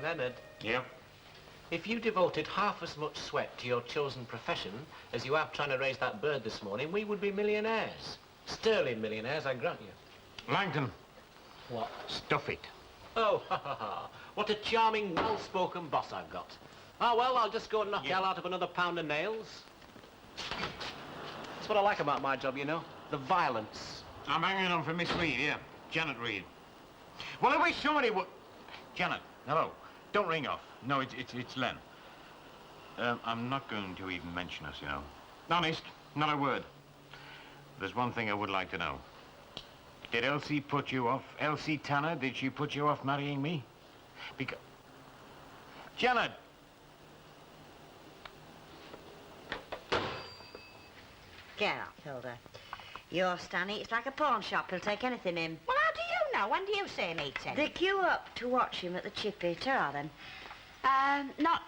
Leonard. Yeah? If you devoted half as much sweat to your chosen profession as you have trying to raise that bird this morning, we would be millionaires. Sterling millionaires, I grant you. Langton. What? Stuff it. Oh, ha, ha, ha. What a charming, well-spoken boss I've got. Oh, well, I'll just go and knock the hell out of another pound of nails. That's what I like about my job, you know. The violence. I'm hanging on for Miss Reed, yeah. Janet Reed. Well, I wish somebody would... Janet, hello. Don't ring off. No, it's Len. I'm not going to even mention us, you know. Honest, not a word. There's one thing I would like to know. Did Elsie put you off? Elsie Tanner, did she put you off marrying me? Because... Janet! Get off, Hilda. You're Stanny. It's like a pawn shop. He'll take anything in. Well, how do you know? When do you see him eating? They queue up to watch him at the chip eater, are they? Not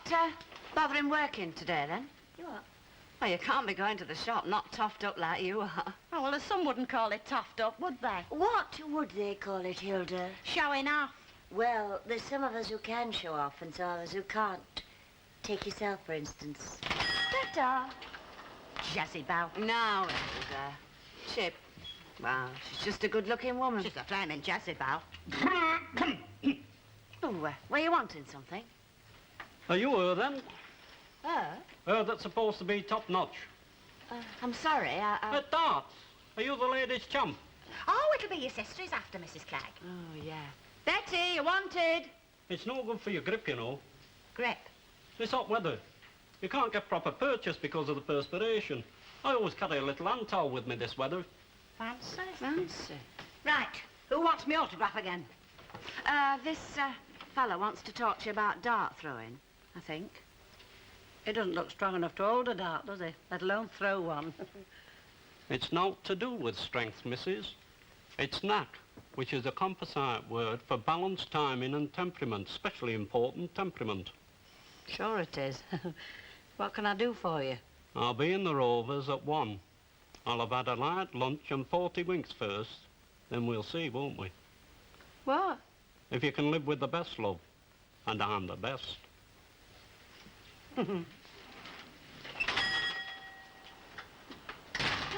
bothering working today, then? You what? Well, you can't be going to the shop not toughed up like you are. Oh, well, some wouldn't call it toughed up, would they? What would they call it, Hilda? Showing off. Well, there's some of us who can show off and some of us who can't. Take yourself, for instance. Ta-ta. Jezebel. No, Hilda. Chip. Well, she's just a good-looking woman. She's a flaming Jezebel. Oh, were you wanting something? Are you her, then? Her? Her that's supposed to be top-notch. I'm sorry, At darts. Are you the ladies' champ? Oh, it'll be your sister who's after Mrs. Clegg. Oh, yeah. Betty, you wanted? It's no good for your grip, you know. Grip. This hot weather. You can't get proper purchase because of the perspiration. I always carry a little hand towel with me this weather. Fancy. Fancy. Right. Who wants me autograph again? This fella wants to talk to you about dart throwing, I think. He doesn't look strong enough to hold a dart, does he? Let alone throw one. It's not to do with strength, missus. It's knack, which is a composite word for balance, timing and temperament, especially important temperament. Sure it is. What can I do for you? I'll be in the Rovers at 1. I'll have had a light lunch and 40 winks first. Then we'll see, won't we? What? If you can live with the best, love. And I'm the best. Was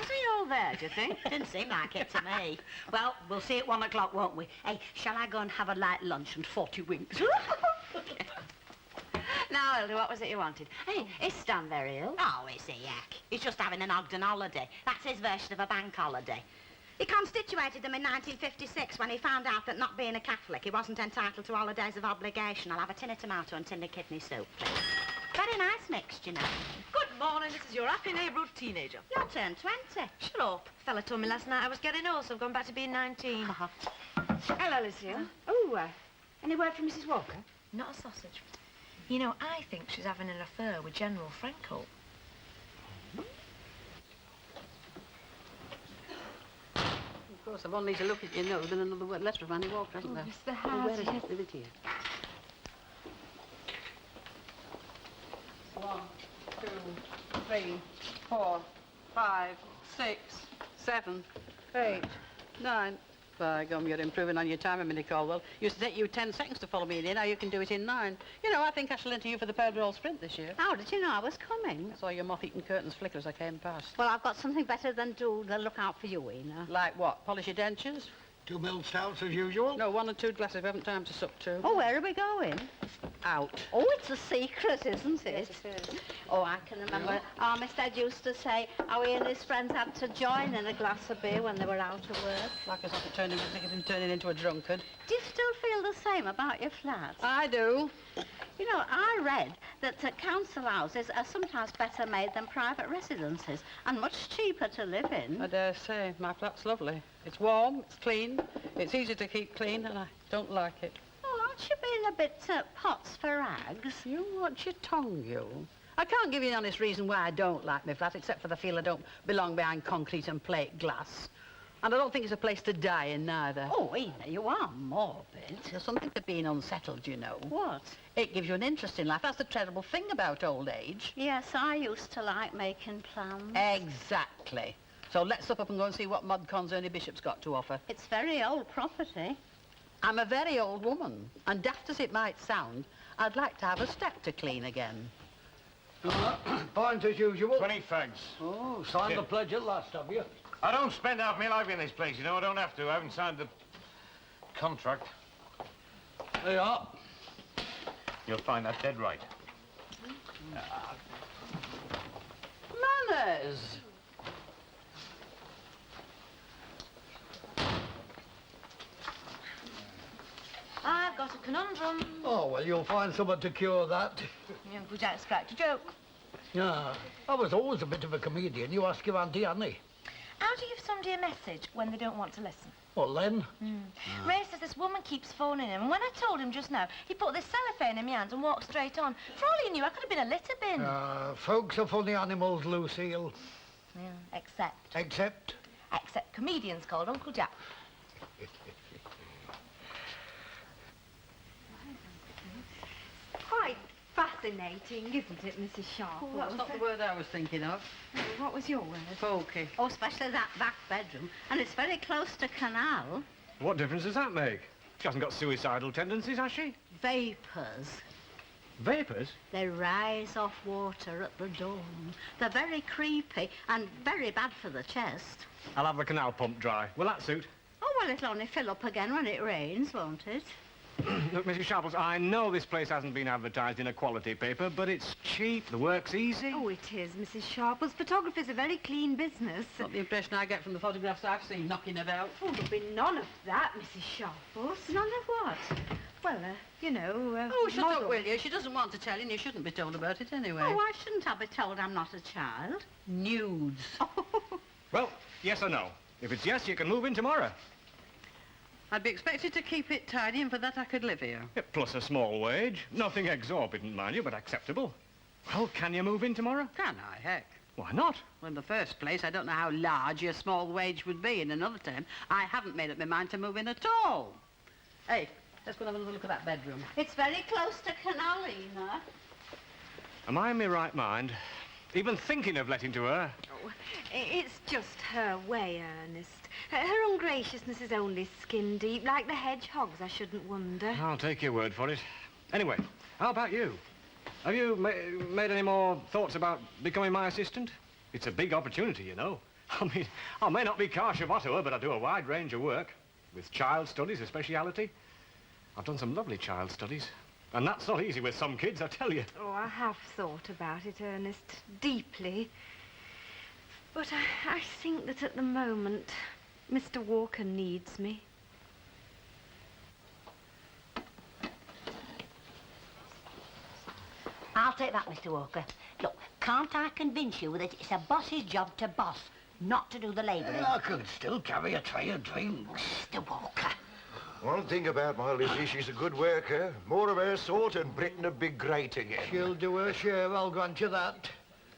he all there, do you think? Didn't seem like it to me. Well, we'll see at 1 o'clock, won't we? Hey, shall I go and have a light lunch and 40 winks? Now, Hilda, what was it you wanted? Hey, is Stan very ill? Oh, is he, heck? He's just having an Ogden holiday. That's his version of a bank holiday. He constituted them in 1956 when he found out that not being a Catholic, he wasn't entitled to holidays of obligation. I'll have a tin of tomato and tin of kidney soup, please. Very nice mixed, you know. Good morning, this is your happy neighbourhood teenager. You're turned 20. Shut up. Fella told me last night I was getting old, so I've gone back to being 19. Hello, Lucille. Oh, any word from Mrs. Walker? Not a sausage. You know, I think she's having an affair with General Franco. Of course, I've only to look at your nose and another word letter of Annie Walker, hasn't there? Yes, there Oh, has. where is it? Leave it here. 1, 2, 3, 4, 5, 6, 7, 8, 9. By gum, you're improving on your time, Minnie Caldwell. Used to take you 10 seconds to follow me in here. Now you can do it in 9. You know, I think I shall enter you for the Perdrell Sprint this year. How did you know I was coming? I saw your moth-eaten curtains flicker as I came past. Well, I've got something better than to look out for you, Ena. Like what? Polish your dentures? 2 milled stouts as usual? No, 1 and 2 glasses. We haven't time to sup two. Oh, where are we going? Out. Oh, it's a secret, isn't it? Yes, it is. Oh, I can remember. Our Miss Dad used to say how he and his friends had to join in a glass of beer when they were out of work. Like us not to turn him turning into a drunkard. Do you still feel the same about your flat? I do. You know, I read that council houses are sometimes better made than private residences and much cheaper to live in. I dare say. My flat's lovely. It's warm, it's clean, it's easy to keep clean, and I don't like it. Oh, aren't you being a bit pots for rags? You watch your tongue, you. I can't give you an honest reason why I don't like my flat, except for the feel I don't belong behind concrete and plate glass. And I don't think it's a place to die in, neither. Oh, Ena, you are morbid. There's something to being unsettled, you know. What? It gives you an interest in life. That's the terrible thing about old age. Yes, I used to like making plans. Exactly. So let's up and go and see what mod cons Ernie Bishop's got to offer. It's very old property. I'm a very old woman, and daft as it might sound, I'd like to have a step to clean again. Points as usual. 20 fags. Oh, signed the pledge at last, have you? I don't spend half my life in this place, you know. I don't have to. I haven't signed the contract. There you are. You'll find that dead right. Manners! I've got a conundrum. Oh, well, you'll find someone to cure that. Uncle Jack's cracked a joke. Yeah, I was always a bit of a comedian. You ask your auntie Annie. How do you give somebody a message when they don't want to listen? Well, then? Ray says this woman keeps phoning him, and when I told him just now, he put this cellophane in my hands and walked straight on. For all he knew, I could have been a litter bin. Folks are funny animals, Lucille. Yeah, except comedians called Uncle Jack. Quite fascinating, isn't it, Mrs. Sharp? Oh, that's not the word I was thinking of. What was your word? Folky. Oh, especially that back bedroom. And it's very close to canal. What difference does that make? She hasn't got suicidal tendencies, has she? Vapours. Vapours? They rise off water at the dawn. They're very creepy and very bad for the chest. I'll have the canal pump dry. Will that suit? Oh, well, it'll only fill up again when it rains, won't it? Look, Mrs. Sharples, I know this place hasn't been advertised in a quality paper, but it's cheap, the work's easy. Oh, it is, Mrs. Sharples. Photography's a very clean business. Not the impression I get from the photographs I've seen knocking about. Oh, there'll be none of that, Mrs. Sharples. None of what? Well, you know, Oh, shut model. up, will you? She doesn't want to tell you, and you shouldn't be told about it anyway. Oh, why shouldn't I be told I'm not a child? Nudes. Well, yes or no? If it's yes, you can move in tomorrow. I'd be expected to keep it tidy, and for that I could live here. Yeah, plus a small wage. Nothing exorbitant, mind you, but acceptable. Well, can you move in tomorrow? Can I? Heck. Why not? Well, in the first place, I don't know how large your small wage would be. In another term, I haven't made up my mind to move in at all. Hey, let's go and have another look at that bedroom. It's very close to canal, Ena. Am I in my right mind? Even thinking of letting to her? Oh, it's just her way, Ernest. Her ungraciousness is only skin deep, like the hedgehogs, I shouldn't wonder. I'll take your word for it. Anyway, how about you? Have you made any more thoughts about becoming my assistant? It's a big opportunity, you know. I mean, I may not be car chauffeur, but I do a wide range of work. With child studies, a speciality. I've done some lovely child studies. And that's not easy with some kids, I tell you. Oh, I have thought about it, Ernest, deeply. But I think that at the moment, Mr. Walker needs me. I'll take that, Mr. Walker. Look, can't I convince you that it's a boss's job to boss, not to do the labouring? I could still carry a tray of drinks. Mr. Walker. One thing about my Lizzie, she's a good worker. More of her sort and Britain would be great again. She'll do her share, I'll grant you that.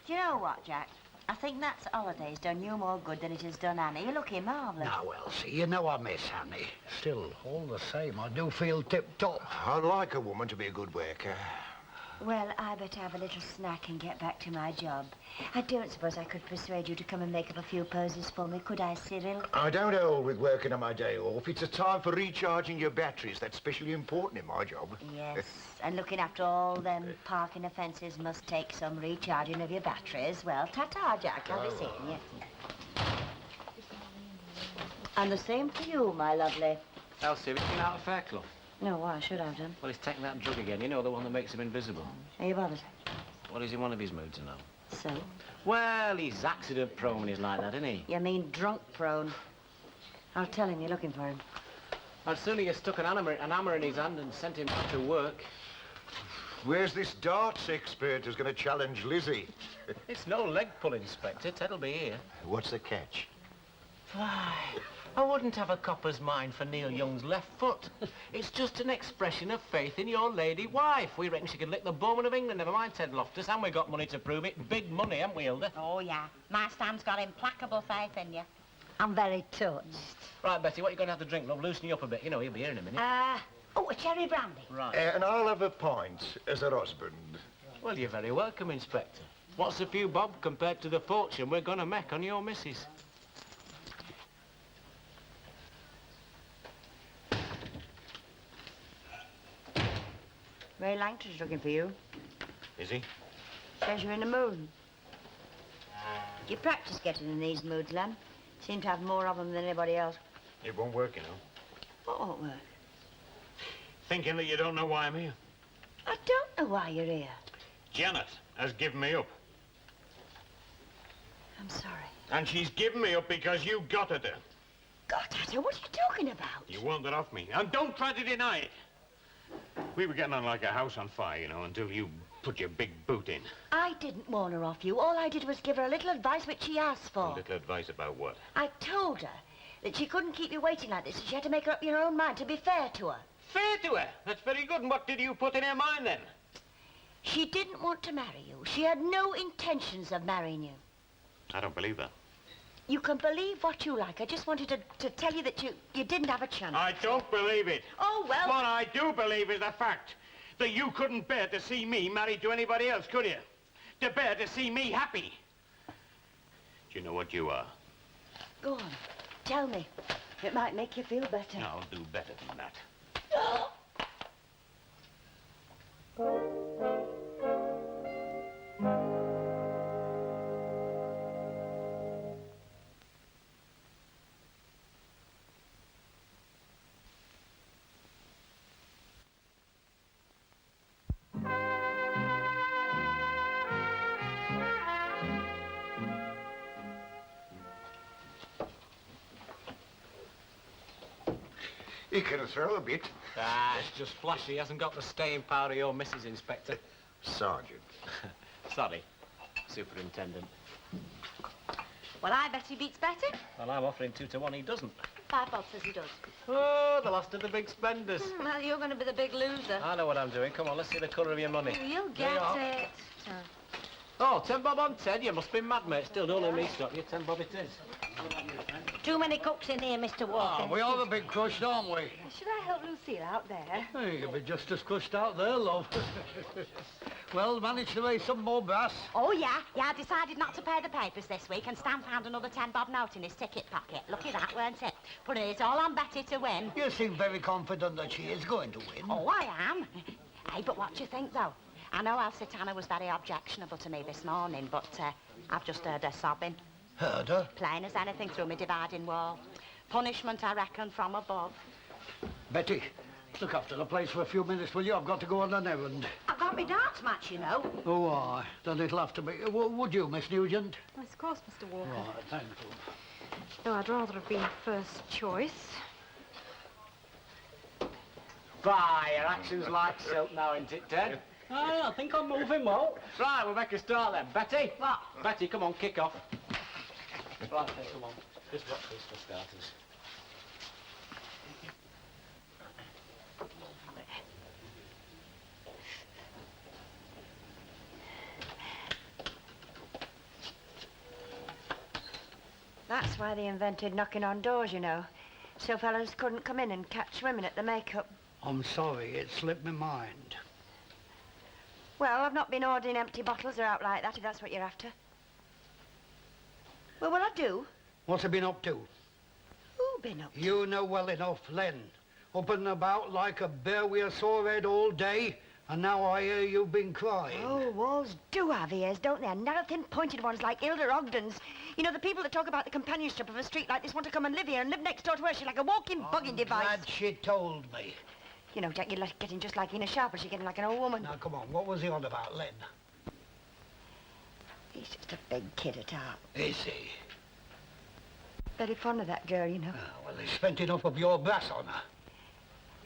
Do you know what, Jack? I think that holiday's done you more good than it has done Annie. You're looking marvellous. Now, Elsie, you know I miss Annie. Still, all the same, I do feel tip-top. I like a woman to be a good worker. Well, I better have a little snack and get back to my job. I don't suppose I could persuade you to come and make up a few poses for me, could I, Cyril? I don't hold with working on my day off. It's a time for recharging your batteries. That's especially important in my job. Yes, and looking after all them parking offences must take some recharging of your batteries. Well, ta-ta, Jack. I'll be seeing you. And the same to you, my lovely. Elsie, have you been out of Fair Club? No, why should I have done? Well, he's taking that drug again. You know, the one that makes him invisible. Are you bothered? Well, he's in one of his moods now. So? Well, he's accident-prone when he's like that, isn't he? You mean drunk-prone. I'll tell him you're looking for him. I'd sooner you stuck an hammer in his hand and sent him back to work. Where's this darts expert who's going to challenge Lizzie? It's no leg pull, Inspector. Ted'll be here. What's the catch? Why, I wouldn't have a copper's mind for Neil Young's left foot. It's just an expression of faith in your lady wife. We reckon she could lick the bowman of England, never mind Ted Loftus, and we got money to prove it. Big money, haven't we, Hilda? Oh, yeah. My Sam's got implacable faith in you. I'm very touched. Right, Betty, what are you going to have to drink, love? Loosen you up a bit. You know, he'll be here in a minute. Oh, a cherry brandy. Right. And I'll have a pint as her husband. Well, you're very welcome, Inspector. What's a few bob compared to the fortune we're going to make on your missus? Ray Langton's looking for you. Is he? Says you're in a mood. You practice getting in these moods, Lem. Seem to have more of them than anybody else. It won't work, you know. What won't work? Thinking that you don't know why I'm here. I don't know why you're here. Janet has given me up. I'm sorry. And she's given me up because you got at her. Got at her? What are you talking about? You want that off me. And don't try to deny it. We were getting on like a house on fire, you know, until you put your big boot in. I didn't warn her off you. All I did was give her a little advice which she asked for. A little advice about what? I told her that she couldn't keep you waiting like this, and she had to make her up your own mind to be fair to her. Fair to her? That's very good. And what did you put in her mind, then? She didn't want to marry you. She had no intentions of marrying you. I don't believe that. You can believe what you like. I just wanted to tell you that you didn't have a chance. I don't believe it. Oh, well... What I do believe is the fact that you couldn't bear to see me married to anybody else, could you? To bear to see me happy. Do you know what you are? Go on. Tell me. It might make you feel better. I'll do better than that. He can throw a bit. Ah, it's just flashy. He hasn't got the staying power of your missus, Inspector. Sergeant. Sorry, Superintendent. Well, I bet he beats Betty. Well, I'm offering 2 to 1. He doesn't. 5 bob says he does. Oh, the last of the big spenders. Well, you're going to be the big loser. I know what I'm doing. Come on, let's see the colour of your money. Oh, you'll There get you are. it. Oh, 10 bob on 10. You must be mad, mate. Still, don't let me stop you. 10 bob it is. Too many cooks in here, Mr. Walker. We are a bit crushed, aren't we? Should I help Lucille out there? Hey, you'll be just as crushed out there, love. Well, managed to raise some more brass. Oh, yeah. Yeah, I decided not to pay the papers this week, and Stan found another 10 bob note in his ticket pocket. Lucky that, weren't it? Putting it all on Betty to win. You seem very confident that she is going to win. Oh, I am. Hey, but what do you think, though? I know Elsitana was very objectionable to me this morning, but I've just heard her sobbing. Heard her? Plain as anything through my dividing wall. Punishment, I reckon, from above. Betty, look after the place for a few minutes, will you? I've got to go on an errand. I've got my darts match, you know. Oh, aye. Then it'll have to be... would you, Miss Nugent? Yes, of course, Mr. Walker. Right, thank you. Though I'd rather have been first choice. Bye, your action's like silk now, isn't it, Ted? I think I'm moving well. Right, we'll make a start then. Betty? What? Betty, come on, kick off. Right, then, come on. Just watch this for starters. That's why they invented knocking on doors, you know. So fellas couldn't come in and catch women at the makeup. I'm sorry, it slipped my mind. Well, I've not been ordering empty bottles or out like that, if that's what you're after. Well, will I do? What's he been up to? Who been up to? You know well enough, Len. Up and about like a bear with a sore head all day, and now I hear you've been crying. Oh, walls do have ears, don't they? And narrow, thin-pointed ones like Hilda Ogden's. You know, the people that talk about the companionship of a street like this want to come and live here and live next door to her. She's like a walking bugging device. Glad she told me. You know, Jack, you're like getting just like Ina Sharp, or she's getting like an old woman. Now, come on, what was he on about, Len? He's just a big kid at heart. Is he? Very fond of that girl, you know. Ah, well, he spent enough of your brass on her.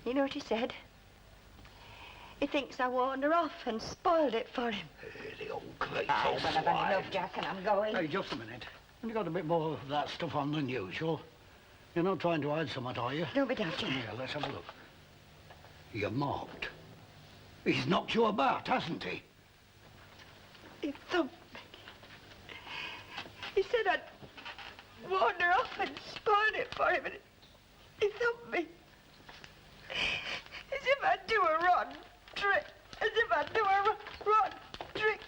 You know what he said? He thinks I warned her off and spoiled it for him. The old grateful Well, I've had swine. enough, Jack, and I'm going. Hey, just a minute. You got a bit more of that stuff on than usual. You're not trying to hide something, are you? Don't be daft, Jack. Yeah, let's have a look. You're marked. He's knocked you about, hasn't he? He thumped me. He said I'd warned her off and spoiled it for him, and he thumped me. As if I'd do a rotten trick. As if I'd do a rotten trick.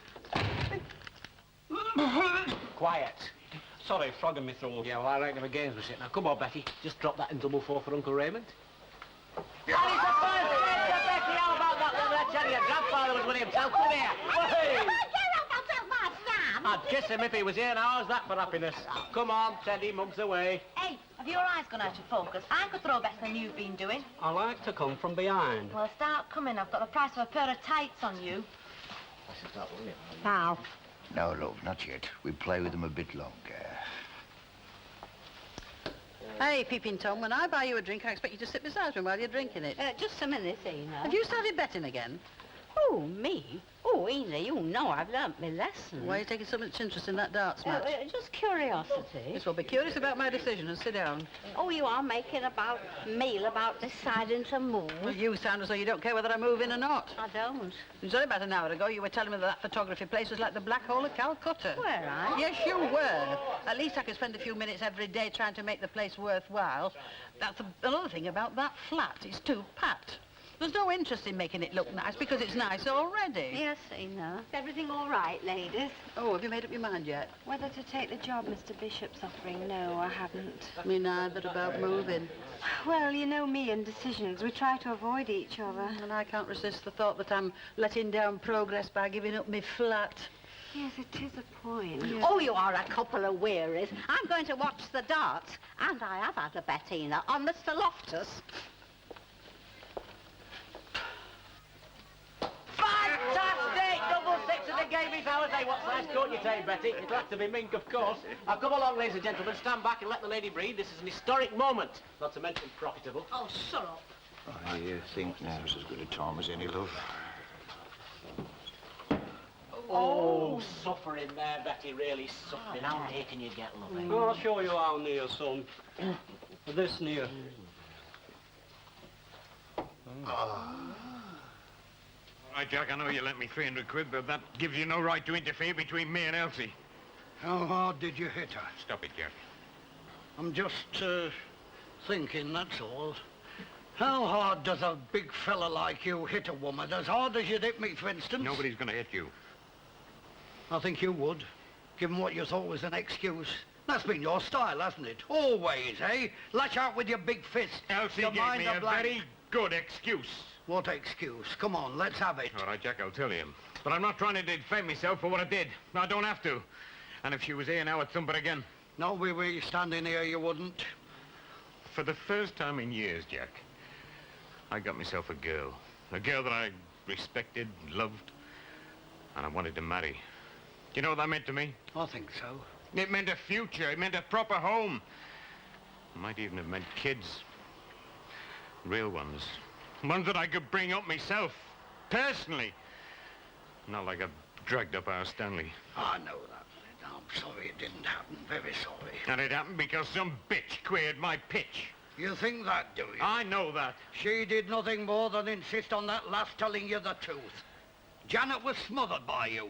Quiet. Sorry, frogging me through. Yeah, well, I reckon the games was it. Now, come on, Betty. Just drop that in double four for Uncle Raymond. And it's a first rate to Becky. How about that, then? I tell you, tell. Come here. Hey. I'll tell my Sam. I'd kiss him if he was here. Now, how's that for happiness? Come on, Teddy, Mum's away. Hey, have your eyes gone out of focus? I could throw better than you've been doing. I like to come from behind. Well, start coming. I've got the price of a pair of tights on you. Pal. No, love, not yet. We'll play with them a bit longer. Hey, Peeping Tom, when I buy you a drink, I expect you to sit beside me while you're drinking it. Just a minute, Ina. Have you started betting again? Oh, me? Oh, Ina, you know I've learnt my lesson. Why are you taking so much interest in that darts match? Just curiosity. This will be curious about my decision and sit down. Oh, you are making about meal about deciding to move. Well, you sound as though you don't care whether I move in or not. I don't. It was only about an hour ago you were telling me that photography place was like the Black Hole of Calcutta. Were I? Yes, you were. At least I could spend a few minutes every day trying to make the place worthwhile. That's another thing about that flat. It's too pat. There's no interest in making it look nice because it's nice already. Yes, Ina. Is everything all right, ladies? Oh, have you made up your mind yet? Whether to take the job Mr. Bishop's offering? No, I haven't. Me neither about moving. Well, you know me and decisions. We try to avoid each other. And I can't resist the thought that I'm letting down progress by giving up my flat. Yes, it is a point. Yes. Oh, you are a couple of wearies. I'm going to watch the darts. And I have had a bet, Ina, on Mr. Loftus. Fantastic! Double six and a game is ours. Hey, what's that? Don't you take, Betty? It'll have to be mink, of course. Now, come along, ladies and gentlemen. Stand back and let the lady breathe. This is an historic moment. Not to mention profitable. Oh, shut up. I think now's as good a time as any, love. Oh, suffering there, Betty, really suffering. How near can you get, lovey? I'll show you how near, son. This near. Right, Jack, I know you lent me 300 quid, but that gives you no right to interfere between me and Elsie. How hard did you hit her? Stop it, Jack. I'm just, thinking, that's all. How hard does a big fella like you hit a woman? As hard as you'd hit me, for instance? Nobody's gonna hit you. I think you would, given what you thought was an excuse. That's been your style, hasn't it? Always, eh? Lash out with your big fist. Elsie Your gave mind me a a blank. very good excuse. What excuse? Come on, let's have it. All right, Jack, I'll tell you. But I'm not trying to defend myself for what I did. I don't have to. And if she was here now, I'd thump her again. No, we were standing here, you wouldn't. For the first time in years, Jack, I got myself a girl. A girl that I respected, loved, and I wanted to marry. Do you know what that meant to me? I think so. It meant a future. It meant a proper home. It might even have meant kids. Real ones. Ones that I could bring up myself. Personally. Not like a dragged up our Stanley. I know that. I'm sorry it didn't happen. Very sorry. And it happened because some bitch queered my pitch. You think that, do you? I know that. She did nothing more than insist on that last telling you the truth. Janet was smothered by you.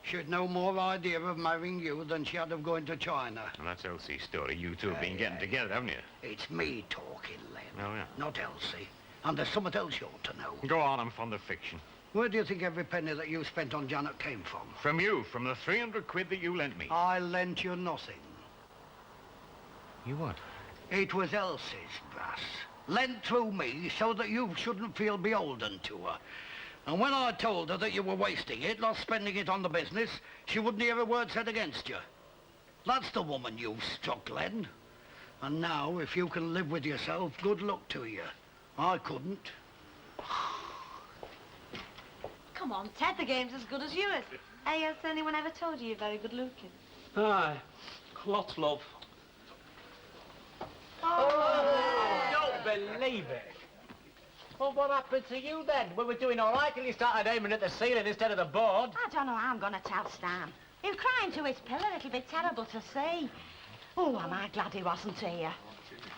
She'd no more idea of marrying you than she had of going to China. And that's Elsie's story. You two have been getting together, haven't you? It's me talking, Len. Oh, yeah. Not Elsie. And there's something else you ought to know. Go on, I'm fond of fiction. Where do you think every penny that you spent on Janet came from? From you, from the 300 quid that you lent me. I lent you nothing. You what? It was Elsie's brass. Lent through me so that you shouldn't feel beholden to her. And when I told her that you were wasting it, not spending it on the business, she wouldn't hear a word said against you. That's the woman you've struck, Len. And now, if you can live with yourself, good luck to you. I couldn't. Come on, Ted, the game's as good as yours. Hey, has anyone ever told you you're very good looking? Aye. Lots, love. Don't believe it. Well, what happened to you then? We were doing all right till you started aiming at the ceiling instead of the board. I don't know how I'm going to tell Stan. He was crying to his pillow. It'll be terrible to see. Oh, am I glad he wasn't here.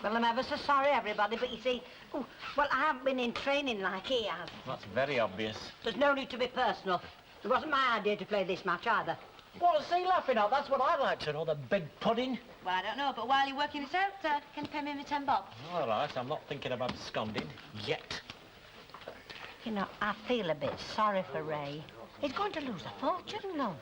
Well, I'm ever so sorry, everybody, but you see, well, I haven't been in training like he has. That's very obvious. There's no need to be personal. It wasn't my idea to play this match either. What's he laughing at? That's what I'd like to know, the big pudding. Well, I don't know, but while you're working it out, can you pay me my 10 bob? All right, I'm not thinking about absconding yet. You know, I feel a bit sorry for Ray. He's going to lose a fortune, love.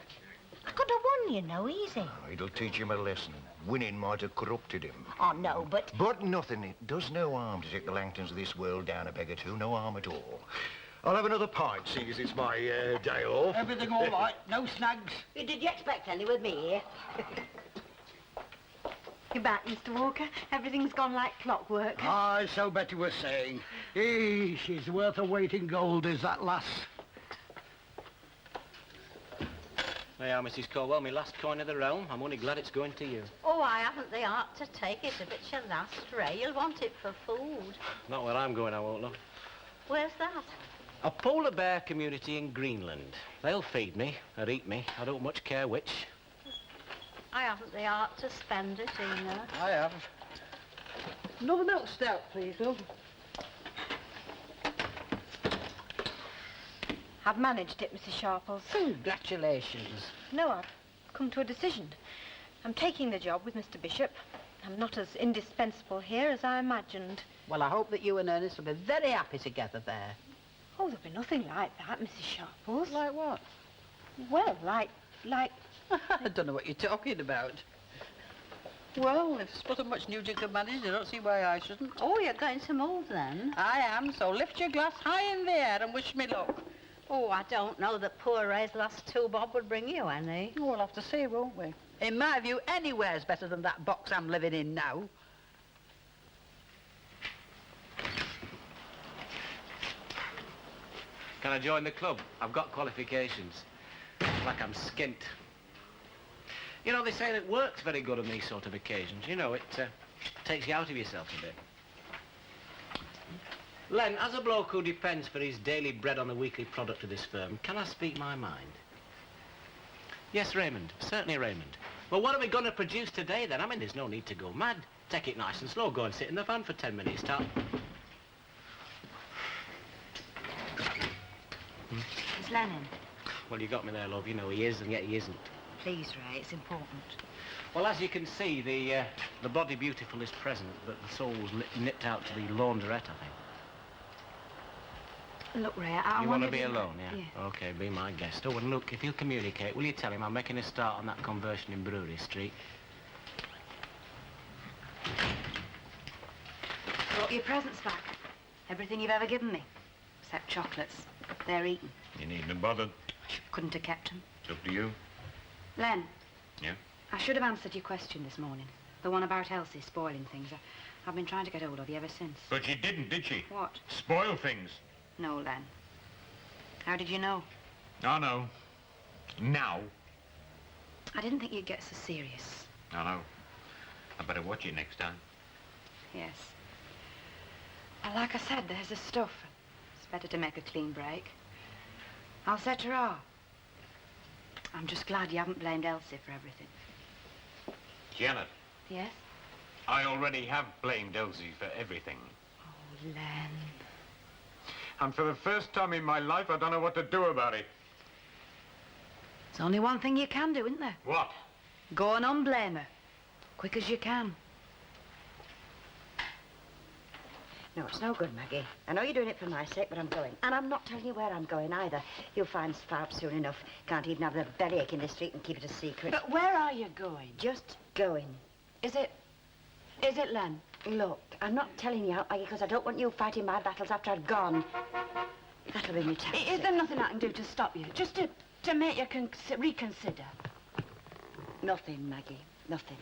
I could have won, you know, easy. Oh, it'll teach him a lesson. Winning might have corrupted him. Oh, no, but... But nothing. It does no harm to take the Langtons of this world down a peg or two. No harm at all. I'll have another pint, seeing as it's my day off. Everything all right? No snags? Did you expect any with me here? You're back, Mr. Walker. Everything's gone like clockwork. Aye, so Betty was saying. She's worth a weight in gold, is that lass. There you are, Mrs. Corwell, my last coin of the realm. I'm only glad it's going to you. Oh, I haven't the heart to take it if it should last, Ray. You'll want it for food. Not where I'm going, I won't, look. Where's that? A polar bear community in Greenland. They'll feed me or eat me. I don't much care which. I haven't the heart to spend it, Ina. I have. Another milk stout, please, love. I've managed it, Mrs. Sharples. Congratulations. No, I've come to a decision. I'm taking the job with Mr. Bishop. I'm not as indispensable here as I imagined. Well, I hope that you and Ernest will be very happy together there. Oh, there'll be nothing like that, Mrs. Sharples. Like what? Well, like... I don't know what you're talking about. Well, if Spot and Much Nugent can manage, I don't see why I shouldn't. Oh, you're going to move then? I am, so lift your glass high in the air and wish me luck. Oh, I don't know that poor Ray's last 2 bob would bring you any. We'll have to see, won't we? In my view, anywhere's better than that box I'm living in now. Can I join the club? I've got qualifications. Like I'm skint. You know, they say that work's very good on these sort of occasions. You know, it takes you out of yourself a bit. Len, as a bloke who depends for his daily bread on the weekly product of this firm, can I speak my mind? Yes, Raymond. Certainly, Raymond. Well, what are we going to produce today, then? I mean, there's no need to go mad. Take it nice and slow. Go and sit in the van for 10 minutes, Tom. Is Lennon? Well, you got me there, love. You know, he is, and yet he isn't. Please, Ray, it's important. Well, as you can see, the body beautiful is present, but the soul's nipped out to the laundrette, I think. Look, Ray, I You want to be alone, yeah? Yeah. OK, be my guest. Oh, and look, if you'll communicate, will you tell him I'm making a start on that conversion in Brewery Street? Brought your presents back. Everything you've ever given me. Except chocolates. They're eaten. You needn't have bothered. Couldn't have kept them. It's up to you. Len. Yeah? I should have answered your question this morning. The one about Elsie spoiling things. I've been trying to get hold of you ever since. But she didn't, did she? What? Spoil things. No, Len. How did you know? I know. Now. I didn't think you'd get so serious. I know. I better watch it next time. Yes. Well, like I said, there's the stuff. It's better to make a clean break. I'll set her off. I'm just glad you haven't blamed Elsie for everything. Janet, Yes? I already have blamed Elsie for everything. Oh, Len. And for the first time in my life, I don't know what to do about it. There's only one thing you can do, isn't there? What? Go and unblame her. Quick as you can. No, it's no good, Maggie. I know you're doing it for my sake, but I'm going. And I'm not telling you where I'm going either. You'll find Sparp soon enough. Can't even have the bellyache in the street and keep it a secret. But where are you going? Just going. Is it Len? Look, I'm not telling you out, Maggie, because I don't want you fighting my battles after I've gone. That'll be me taxi. Is there nothing I can do to stop you? Just to make you reconsider? Nothing, Maggie. Nothing.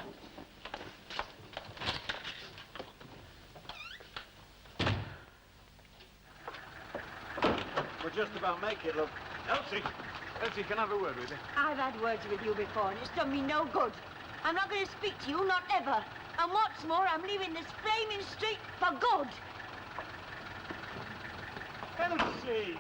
We'll just about make it, look. Elsie! Elsie, can I have a word with you? I've had words with you before, and it's done me no good. I'm not going to speak to you, not ever. And what's more, I'm leaving this flaming street for good. Elsie!